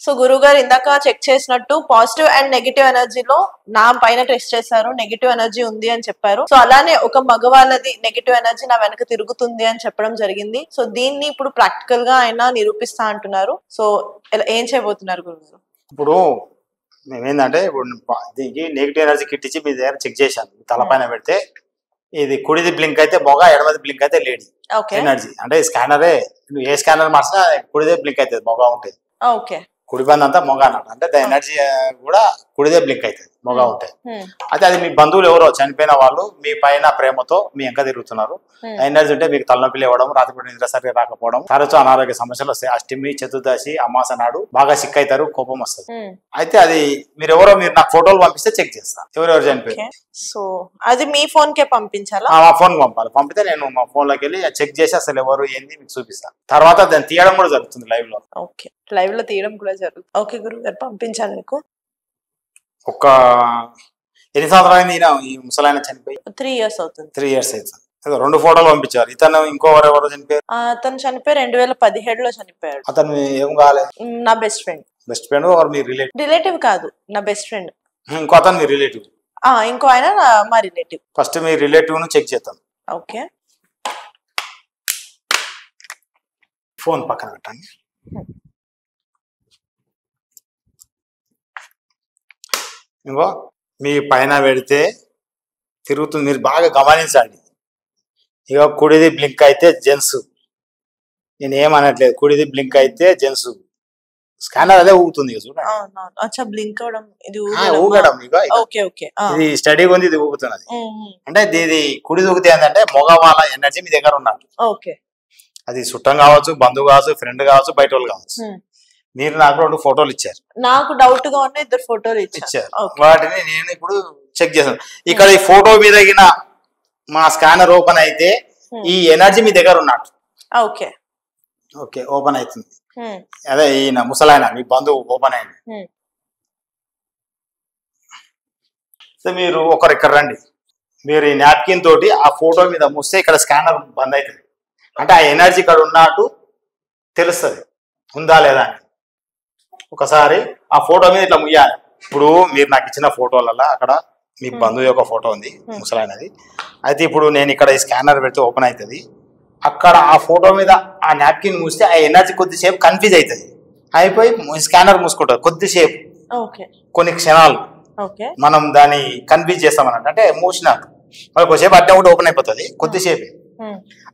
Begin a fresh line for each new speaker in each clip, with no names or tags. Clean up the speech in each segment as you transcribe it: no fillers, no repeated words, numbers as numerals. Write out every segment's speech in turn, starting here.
So గురువు గారు ఇందాక చెక్ చేసినట్టు పాజిటివ్ అండ్ నెగిటివ్ ఎనర్జీలో నా పైన టెస్ట్ చేశారు, నెగిటివ్ ఎనర్జీ ఉంది అని చెప్పారు. సో అలానే ఒక మగవాళ్ళది నెగిటివ్ ఎనర్జీ నా వెనక తిరుగుతుంది అని చెప్పడం జరిగింది. సో దీన్ని ఇప్పుడు ప్రాక్టికల్ గా ఆయన నిరూపిస్తా అంటున్నారు. సో ఏం చేయబోతున్నారు గురువు గారు?
ఇప్పుడు మేమేందంటే ఇప్పుడు దీనికి నెగిటివ్ ఎనర్జీ కిట్ ఇచ్చి మీ దగ్గర చెక్ చేశాను. తలపైన పెడితే ఇది కుడిది బ్లింక్ అయితే మొగ, ఎడమది బ్లింక్ అయితే లేడీ ఎనర్జీ. అంటే స్కానరే ఏ స్కానర్ మార్చినా కుడిదే బ్లింక్ అవుతుంది, మొగ ఉంటుంది. కుడి బంద్ అంతా మొగ అన్నట్టు. అంటే దాని ఎనర్జీ కూడా కుడిదే బ్లింక్ అవుతుంది మొగ ఉంటాయి. అయితే అది మీ బంధువులు ఎవరో చనిపోయిన వాళ్ళు మీ పైన ప్రేమతో మీ వెనక తిరుగుతున్నారు. ఎనర్జీ ఉంటే మీకు తలనొప్పిలు ఇవ్వడం, రాత్రిపూట నిద్ర సరిగా రాకపోవడం, తరచు అనారోగ్య సమస్యలు వస్తాయి. అష్టమి, చతుర్దశి, అమాస నాడు బాగా సిక్ అవుతారు, కోపం వస్తుంది. అయితే అది మీరు నాకు ఫోటోలు పంపిస్తే చెక్ చేస్తాను ఎవరెవరు చనిపోయారు.
సో అది మీ ఫోన్ కే పంపించాలా?
మా ఫోన్ పంపాలి. పంపితే నేను మా ఫోన్ లోకి వెళ్ళి చెక్ చేసి అసలు ఎవరు ఏంది మీకు చూపిస్తాను. తర్వాత దాన్ని తీయడం కూడా జరుగుతుంది లైవ్ లో.
ఓకే, లైవ్ లో తీయడం కూడా జరుగుతుంది. ఓకే గురువు గారు, పంపించాను మీకు.
ఒక ఎన్ని సంవత్సరాలు ఈ ముసలాయన చనిపోయి?
3 years అవుతుంది.
3 years అవుతుంది. 2 ఫోటోలు పంపించారు. ఇతను ఇంకోవరెవరు చనిపోయారు?
అతను చనిపోయి 2017లో చనిపోయాడు.
అతను ఏం కావాలి?
నా బెస్ట్ ఫ్రెండ్.
బెస్ట్ ఫ్రెండ్ మీ
రిలేటివ్ కాదు, నా బెస్ట్ ఫ్రెండ్.
ఇంకో అతను మీ రిలేటివ్?
ఇంకో ఆయన మా రిలేటివ్.
ఫస్ట్ మీ రిలేటివ్ ను చెక్ చేద్దాం.
ఓకే,
ఫోన్ పక్కన పెట్టండి. ఇంకో మీ పైన పెడితే తిరుగుతుంది, మీరు బాగా గమనించండి. ఇక కుడిది బ్లింక్ అయితే జెంట్స్, నేను ఏమనట్లేదు, కుడిది బ్లింక్ అయితే జెంట్స్. స్కానర్ అదే ఊగుతుంది ఊగడం. ఇది స్టడీగా ఉంది, ఇది ఊగుతున్నది. అంటే ఇది కుడి ఊగితే ఏంటంటే మగవాళ్ళ ఎనర్జీ మీ దగ్గర ఉన్నట్టు. అది చుట్టం కావచ్చు, బంధువు కావచ్చు, ఫ్రెండ్ కావచ్చు, బయట వాళ్ళు కావచ్చు. మీరు నాకు 2 ఫోటోలు ఇచ్చారు.
నాకు డౌట్ గా ఉన్న 2 ఫోటోలు ఇచ్చారు.
వాటిని నేను ఇప్పుడు చెక్ చేశాను. ఇక్కడ ఈ ఫోటో మీద మా స్కానర్ ఓపెన్ అయితే ఈ ఎనర్జీ మీ దగ్గర ఉన్నట్టు.
ఓకే
ఓకే, ఓపెన్ అవుతుంది. అదే ఈయన ముసలాయన మీ బంధువు ఓపెన్ అయింది. సో మీరు ఒకరు ఇక్కడ రండి. మీరు ఈ నాప్కిన్ తోటి ఆ ఫోటో మీద మూస్తే ఇక్కడ స్కానర్ బంద్ అవుతుంది. అంటే ఆ ఎనర్జీ ఇక్కడ ఉన్నట్టు తెలుస్తుంది, ఉందా లేదా అని. ఒకసారి ఆ ఫోటో మీద ఇట్లా ముయ్యాలి. ఇప్పుడు మీరు నాకు ఇచ్చిన ఫోటోలలో అక్కడ మీ బంధువు యొక్క ఫోటో ఉంది, ముసలాయనది. అయితే ఇప్పుడు నేను ఇక్కడ ఈ స్కానర్ పెడితే ఓపెన్ అవుతుంది. అక్కడ ఆ ఫోటో మీద ఆ నాప్కిన్ మూస్తే ఆ ఎనర్జీ కొద్దిసేపు కన్ఫ్యూజ్ అవుతుంది, అయిపోయి స్కానర్ మూసుకుంటుంది కొద్దిసేపు, కొన్ని క్షణాలు మనం దాన్ని కన్ఫ్యూజ్ చేస్తామన్నట్టు. అంటే మూసినాక మరి కొద్దిసేపు అట్టే ఒకటి ఓపెన్ అయిపోతుంది కొద్దిసేపు.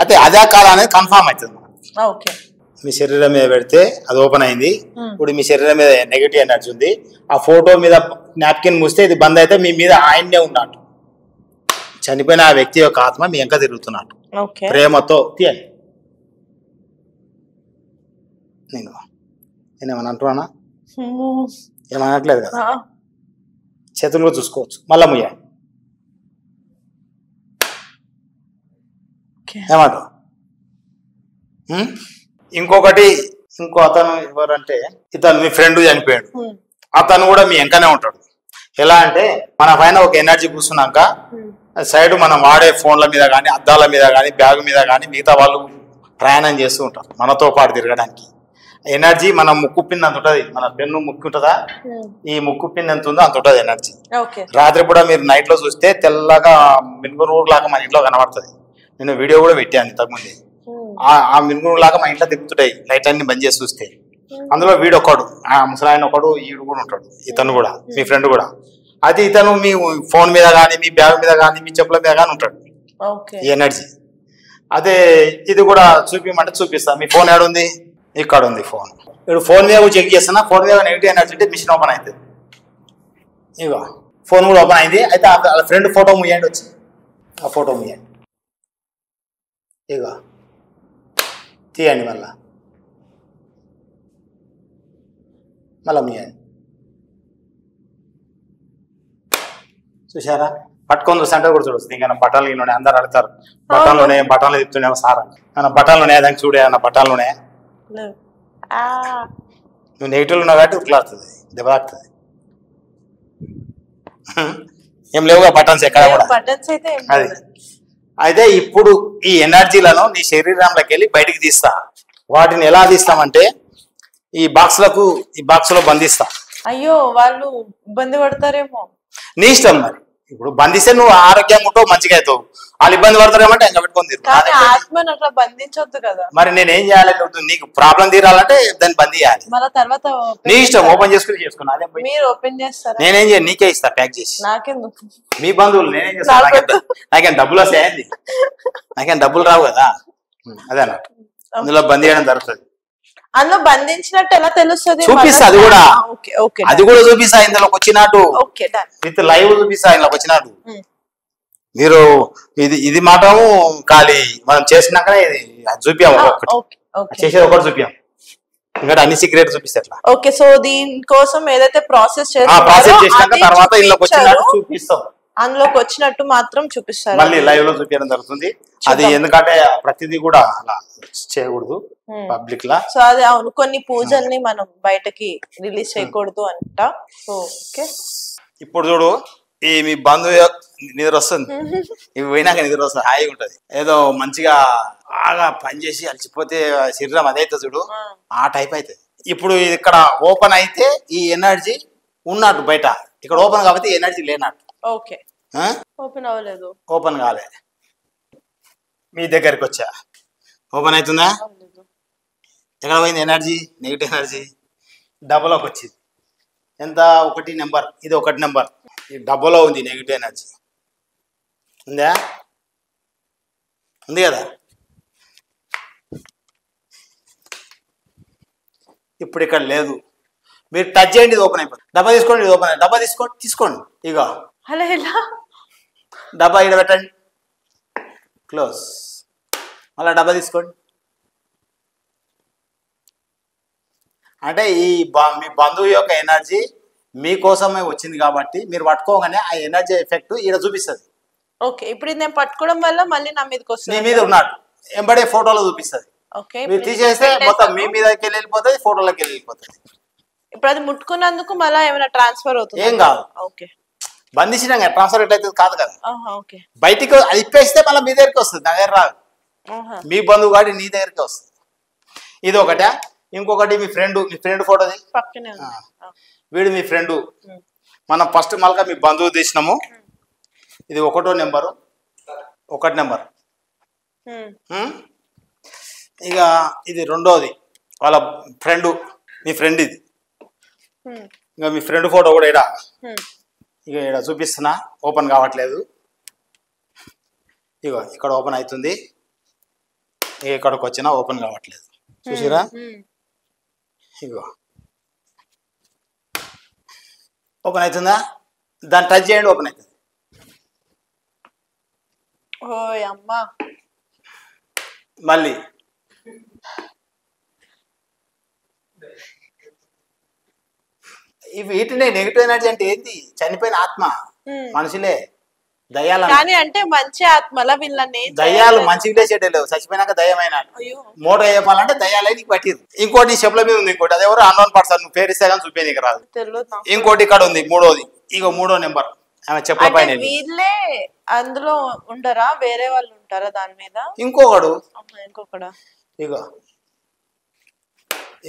అయితే అదే కాలం అనేది కన్ఫామ్ అవుతుంది. మీ శరీరం మీద పెడితే అది ఓపెన్ అయింది. ఇప్పుడు మీ శరీరం మీద నెగిటివ్ ఎనర్జీ ఉంది. ఆ ఫోటో మీద నాప్కిన్ మూస్తే ఇది బంద్ అయితే మీ మీద ఆయన్నే ఉన్నట్టు, చనిపోయిన ఆ వ్యక్తి యొక్క ఆత్మ మీ వెనక తిరుగుతున్నట్టు ప్రేమతో తీయాలి. నేనేమన్నా అంటున్నా? ఏమనట్లేదు కదా. చేతులు కూడా చూసుకోవచ్చు. మళ్ళా ముయ్యాలి. ఏమంటావు? ఇంకొకటి, ఇంకో అతను ఎవరంటే ఇతను మీ ఫ్రెండ్ చనిపోయాడు. అతను కూడా మీ వెంకనే ఉంటాడు. ఎలా అంటే మన పైన ఒక ఎనర్జీ కూర్చున్నాక సైడ్ మనం వాడే ఫోన్ల మీద కానీ, అద్దాల మీద కానీ, బ్యాగ్ మీద కానీ మిగతా వాళ్ళు ప్రయాణం చేస్తూ ఉంటారు మనతో పాటు తిరగడానికి. ఎనర్జీ మన ముక్కు పిన్ అంత ఉంటుంది. మన పెన్ను ముక్కు ఉంటుందా, ఈ ముక్కు పిన్ ఎంత ఉందో అంత ఉంటుంది ఎనర్జీ. రాత్రి కూడా మీరు నైట్ లో చూస్తే తెల్లగా మినుగురు లాగా మన ఇంట్లో కనబడుతుంది. నేను వీడియో కూడా పెట్టాను ఇంతకుముందే. ఆ మినుగురు లాగా మా ఇంట్లో తిరుగుతుంటాయి లైట్ అన్ని బంద్ చేసి చూస్తే. అందులో వీడొకడు, ఆ ముసలాయన ఒకడు, ఈడు కూడా ఉంటాడు. ఇతను కూడా మీ ఫ్రెండ్ కూడా. అది ఇతను మీ ఫోన్ మీద కానీ, మీ బ్యాగ్ మీద కానీ, మీ చెప్పుల మీద కానీ ఉంటాడు ఈ ఎనర్జీ. అదే ఇది కూడా చూపించమంటే చూపిస్తా. మీ ఫోన్ ఏడుంది? ఇక్కడ ఉంది ఫోన్. ఇప్పుడు ఫోన్ మీద చెక్ చేస్తున్నా. ఫోన్ మీద నెగిటివ్ ఎనర్జీ ఉంటే మిషన్ ఓపెన్ అవుతుంది. ఇగో ఫోన్ కూడా ఓపెన్ అయింది. అయితే వాళ్ళ ఫ్రెండ్ ఫోటో ముయ్యండి వచ్చి, ఆ ఫోటో ముయ్యండి. ఇగో తీయండి, మళ్ళా ముయ్యండి. చూసారా? పట్టుకొని చూస్తుంటే కూడా చూడొచ్చు. ఇంకా బట్టలు ఉన్నాయి, అందరు అడతారు బట్టలునే, బట్టలు తిప్పుతున్నామో సార్ అని. మన బట్టలునే దానికి చూడే అన్న బట్టలునే. నువ్వు నెగిటివ్ ఉన్నావు కాబట్టి ఉట్లాడుతుంది, దెబ్బ తాకుతుంది. ఏం లేవుగా బటన్స్ ఎక్కడ కూడా. అది అయితే ఇప్పుడు ఈ ఎనర్జీలను నీ శరీరంలోకి వెళ్ళి బయటికి తీస్తా. వాటిని ఎలా తీస్తామంటే ఈ బాక్స్ లో బంధిస్తా.
అయ్యో వాళ్ళు ఇబ్బంది పడతారేమో.
నీ ఇష్టం మరి. ఇప్పుడు బంధిస్తే నువ్వు ఆరోగ్యంగా ఉంటావు, మంచిగా అవుతావు. వాళ్ళు ఇబ్బంది పడతారేమంటే ఇంకా పెట్టుకొని తిరుగు.
కానీ ఆత్మను అట్లా బంధించొద్దు కదా.
మరి నేనేం చేయాలి? నీకు ప్రాబ్లం తీరాలంటే దాన్ని బంద్ చేయాలి.
మళ్ళీ తర్వాత
నీ ఇష్టం, ఓపెన్ చేసుకుని అదే
మీరు ఓపెన్ చేస్తారా?
నేనేం చేయను, నీకే ఇస్తా ప్యాక్ చేసి.
నాకెందుకు?
మీ బంధువులు నేనేం చేస్తాను? నాకేం డబ్బులు వస్తాయండి? నాకేం డబ్బులు రావు కదా. అదే అన్నట్టు అందులో బంద్ చేయడం జరుగుతుంది.
అందులో బంధించినట్టు ఎలా తెలుస్తుంది?
చూపిస్తా, అది కూడా చూపిస్తా. ఇందులోకి వచ్చినట్టు విత్ లైవ్ చూపిస్తా. ఇందులోకి వచ్చినట్టు మీరు ఇది మాత్రము ఖాళీ మనం చేసినాకనే ఇది చూపించాము. చేసేది ఒకటి చూపించాం, ఇంకా అన్ని సీక్రెట్ చూపిస్తా.
ఓకే, సో దీనికోసం ఏదైతే ప్రాసెస్
చేసినాక తర్వాత ఇందులోకి వచ్చినట్టు చూపిస్తాం.
అందులోకి వచ్చినట్టు మాత్రం చూపిస్తారు,
మళ్ళీ లైవ్ లో చూపించడం జరుగుతుంది. అది ఎందుకంటే ప్రతిదీ కూడా అలా చేయకూడదు పబ్లిక్ లా.
సో అది అవును, కొన్ని పూజల్ని మనం బయటకి రిలీజ్ చేయకూడదు అంట. సో ఓకే,
ఇప్పుడు చూడు ఈ మీ బంధువు నిద్ర వస్తుంది, ఇవి పోయినాక నిద్ర వస్తుంది, హాయిగా ఉంటది. ఏదో మంచిగా బాగా పనిచేసి అలసిపోతే శరీరం అదైతే చూడు ఆ టైప్ అవుతుంది. ఇప్పుడు ఇక్కడ ఓపెన్ అయితే ఈ ఎనర్జీ ఉన్నట్టు, బయట ఇక్కడ ఓపెన్ కాబట్టి ఎనర్జీ లేనట్టు.
ఓకే, ఓపెన్ అవ్వలేదు,
ఓపెన్ కాలే. మీ దగ్గరికి వచ్చా, ఓపెన్ అవుతుందా? ఎక్కడ పోయింది ఎనర్జీ? నెగిటివ్ ఎనర్జీ డబ్బులోకి వచ్చింది. ఎంత? 1 నెంబర్, ఇది 1 నెంబర్. ఈ డబ్బులో ఉంది నెగిటివ్ ఎనర్జీ. ఉందా? ఉంది కదా. ఇప్పుడు ఇక్కడ లేదు, మీరు టచ్ చేయండి, ఇది ఓపెన్ అయిపోతుంది. డబ్బా తీసుకోండి, ఇది ఓపెన్. డబ్బా తీసుకోండి. ఇగో డబ్బా ఇక్కడ పెట్టండి, క్లోజ్. మళ్ళీ డబ్బా తీసుకోండి. అంటే మీ బంధువు యొక్క ఎనర్జీ మీకోసమే వచ్చింది కాబట్టి మీరు పట్టుకోగానే ఆ ఎనర్జీ ఎఫెక్ట్ ఇక్కడ చూపిస్తుంది.
ఓకే, ఇప్పుడు నేను పట్టుకోవడం వల్ల మళ్ళీ నా మీదకి వస్తుంది.
మీ మీద ఉన్నాడు ఎంబడే ఫోటోలో చూపిస్తుంది. మీరు తీసేస్తే మొత్తం మీ మీదకి వెళ్ళిపోతుంది, ఫోటోలోకి వెళ్ళిపోతుంది.
ఇప్పుడు అది ముట్టుకున్నందుకు మళ్ళీ ఏమైనా ట్రాన్స్ఫర్ అవుతుంది?
ఏం కాదు.
ఓకే,
బంధించినా ట్రాన్స్ఫర్ ఎట్లయితే కాదు కదా.
ఓకే,
బయటికి అది ఇప్పేస్తే మళ్ళీ మీ దగ్గరికి వస్తుంది, నా దగ్గర రాదు. మీ బంధువు గాడి నీ దగ్గరికి వస్తుంది. ఇది ఒకటే. ఇంకొకటి మీ ఫ్రెండ్ ఫోటోది
పక్కనే ఉంది.
వీడు మీ ఫ్రెండ్. మనం ఫస్ట్ మళ్ళీ మీ బంధువు తీసినాము. ఇది 1వ నెంబరు, 1 నెంబర్. ఇక ఇది 2వది, వాళ్ళ ఫ్రెండ్, మీ ఫ్రెండ్ ఇది. ఇంకా మీ ఫ్రెండ్ ఫోటో కూడా ఇక్కడ ఇక్కడ చూపిస్తున్నా, ఓపెన్ కావట్లేదు. ఇగో ఇక్కడ ఓపెన్ అవుతుంది, ఇక్కడికి వచ్చినా ఓపెన్ కావట్లేదు. చూసిరా? ఇగో ఓపెన్ అవుతుందా? దాన్ని టచ్ చేయండి, ఓపెన్ అవుతుంది.
ఓయ్ అమ్మా.
మళ్ళీ వీటినే నెగిటివ్ ఎనర్జీ అంటే ఏంటి? చనిపోయిన ఆత్మ, మనుషులే, దయ్యాలు.
కానీ అంటే మంచి ఆత్మల వీళ్ళని
దయ్యాలు మంచిగా చెడ్డలేవు, చచ్చిపోయినాక దయ్యమైన మోట చెప్పాలంటే దయ్యాలే నీకు పట్టిరు. ఇంకోటి చెప్పుల మీద ఉంది, ఇంకోటి అది ఎవరు అన్నోన్ పర్సన్, నువ్వు పేరు ఇస్తే కానీ చూపే నీకు రాదు. ఇంకోటి ఇక్కడ ఉంది 3వది, ఇగో 3వ నెంబర్ ఆమె చెప్పుల పైన.
వీళ్ళే అందులో ఉండరా, వేరే వాళ్ళు ఉంటారా దాని మీద?
ఇంకొకడు ఇగో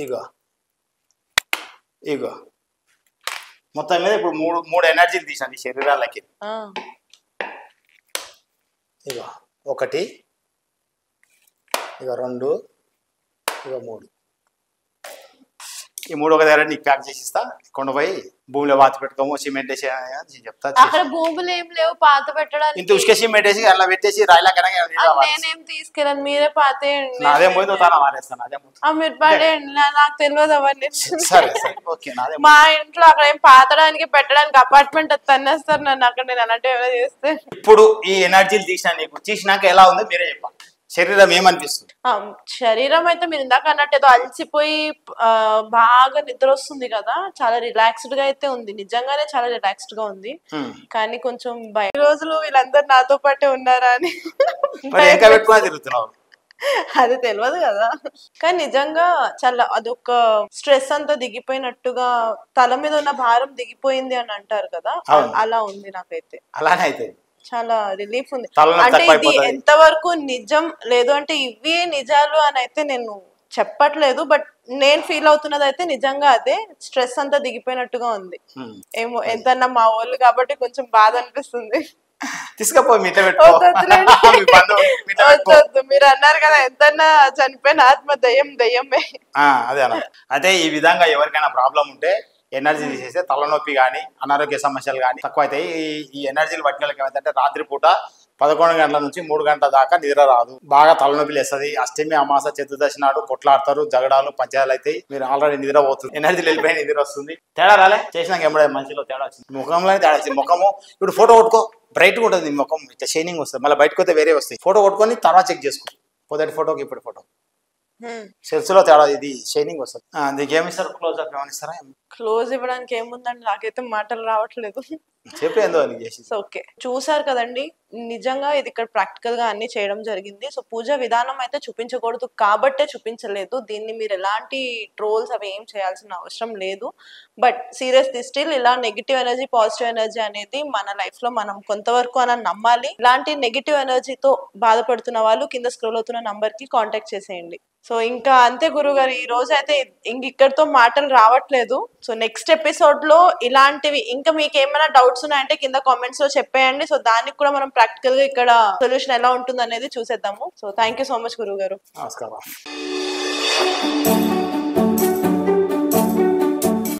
ఇగో ఇగో మొత్తం మీద ఇప్పుడు మూడు ఎనర్జీలు తీసాను ఈ శరీరాలకి. ఇగో 1, ఇగో 2, ఇగో 3. ఈ 3 ఒక దగ్గర నీకు ప్యాక్ చేసి ఇస్తా. కొండపోయి భూమిలో పాత పెట్టుకోము, సిమెంట్ వేసి చెప్తా.
అక్కడ భూములు ఏం లేవు పాత పెట్టడానికి.
ఇంత ఉసుక సిమెంట్ వేసి అలా పెట్టేసి రాయిలా కనగా
నేనేం తీసుకెళ్ళను, మీరే పాతేయండి.
అదే పోయిందో తాను మారేస్తాను. అదే
మీరు పడేయండి, నాకు తెలియదు అవన్నీ.
సరే సరే ఓకే.
మా ఇంట్లో అక్కడ ఏం పాతడానికి పెట్టడానికి అపార్ట్మెంట్ తన్నేస్తారు నన్ను అక్కడ, నేను అలాంటి ఏమైనా చేస్తే.
ఇప్పుడు ఈ ఎనర్జీలు తీసినాక ఎలా ఉందో మీరే చెప్పాలి. శరీరం ఏమనిపిస్తుంది?
శరీరం అయితే మీరు ఇందాక అన్నట్టు ఏదో అలసిపోయి బాగా నిద్ర వస్తుంది కదా, చాలా రిలాక్స్డ్ గా అయితే ఉంది. నిజంగానే చాలా రిలాక్స్డ్ గా ఉంది. కానీ కొంచెం భయం, రోజులు వీళ్ళందరూ నాతో పాటే ఉన్నారా అని
తిరుగుతున్నావు.
అది తెలియదు కదా. కానీ నిజంగా చాలా అదొక స్ట్రెస్ అంతా దిగిపోయినట్టుగా, తల మీద ఉన్న భారం దిగిపోయింది అని అంటారు కదా, అలా ఉంది నాకైతే.
అలానే అయితే
చాలా రిలీఫ్ ఉంది. అంటే ఇది ఎంతవరకు నిజం లేదు అంటే ఇవే నిజాలు అని అయితే నేను చెప్పట్లేదు, బట్ నేను ఫీల్ అవుతున్నది అయితే నిజంగా అదే, స్ట్రెస్ అంతా దిగిపోయినట్టుగా ఉంది. ఏమో ఎంతన్నా మా వాళ్ళు కాబట్టి కొంచెం బాధ అనిపిస్తుంది.
తీసుకపో మీట
వద్దు, మీరు అన్నారు కదా ఎంతన్నా చనిపోయిన ఆత్మ దయ్యమే.
అదే అన్న. అయితే ఈ విధంగా ఎవరికైనా ప్రాబ్లం ఉంటే ఎనర్జీ తీసేస్తే తలనొప్పి కానీ అనారోగ్య సమస్యలు కానీ తక్కువ అవుతాయి. ఈ ఎనర్జీలు పట్టిన వాళ్ళకి ఏమైందంటే రాత్రిపూట 11 గంటల నుంచి 3 గంటల దాకా నిద్ర రాదు, బాగా తలనొప్పి లేస్తుంది. అష్టమి అమాస చతుర్దశి నాడు కొట్లాడతారు, జగడాలు పంచాయాలు అవుతాయి. మీరు ఆల్రెడీ నిద్ర పోతుంది, ఎనర్జీ వెళ్ళిపోయి నిద్ర వస్తుంది. తేడా రాలే చేసినాక ఎప్పుడే మనిషిలో తేడా వచ్చింది, ముఖంలోనే తేడా వచ్చింది. ముఖము ఇప్పుడు ఫోటో కొట్టుకో బ్రైట్గా ఉంటుంది, ముఖం ఇట్లా షైనింగ్ వస్తుంది. మళ్ళీ బయటకు వస్తే వేరే వస్తాయి. ఫోటో కొట్టుకొని తర్వాత చెక్ చేసుకో, మొదటి ఫోటోకి ఇప్పుడు ఫోటో సెల్స్ లో తేడా, ఇది షైనింగ్ వస్తుంది. దీనికి ఏమి ఇస్తారు, క్లోజ్ అప్ ఏమైనా ఇస్తారా?
క్లోజ్ ఇవ్వడానికి ఏముందండి, నాకైతే మాటలు రావట్లేదు.
చెప్పేందో చేసి.
ఓకే, చూసారు కదండి, నిజంగా ఇది ఇక్కడ ప్రాక్టికల్ గా అన్ని చేయడం జరిగింది. సో పూజ విధానం అయితే చూపించకూడదు కాబట్టే చూపించలేదు. దీన్ని మీరు ఎలాంటి ట్రోల్స్ అవి ఏం చేయాల్సిన అవసరం లేదు. బట్ సీరియస్లీ స్టిల్ ఇలా నెగిటివ్ ఎనర్జీ పాజిటివ్ ఎనర్జీ అనేది మన లైఫ్ లో మనం కొంతవరకు అని నమ్మాలి. ఇలాంటి నెగిటివ్ ఎనర్జీతో బాధపడుతున్న వాళ్ళు కింద స్క్రోల్ అవుతున్న నంబర్ కి కాంటాక్ట్ చేసేయండి. సో ఇంకా అంతే గురుగారు, ఈ రోజు అయితే ఇక్కడితో మాటలు రావట్లేదు. సో నెక్స్ట్ ఎపిసోడ్ లో ఇలాంటివి ఇంకా మీకు ఏమైనా డౌట్స్ ఉన్నాయంటే కింద కామెంట్స్ లో చెప్పేయండి. సో దానికి కూడా మనం ప్రాక్టికల్ గా ఇక్కడ సొల్యూషన్ ఎలా ఉంటుంది అనేది చూసేద్దాము. So thank you so much గురుగారు.
నమస్కారం.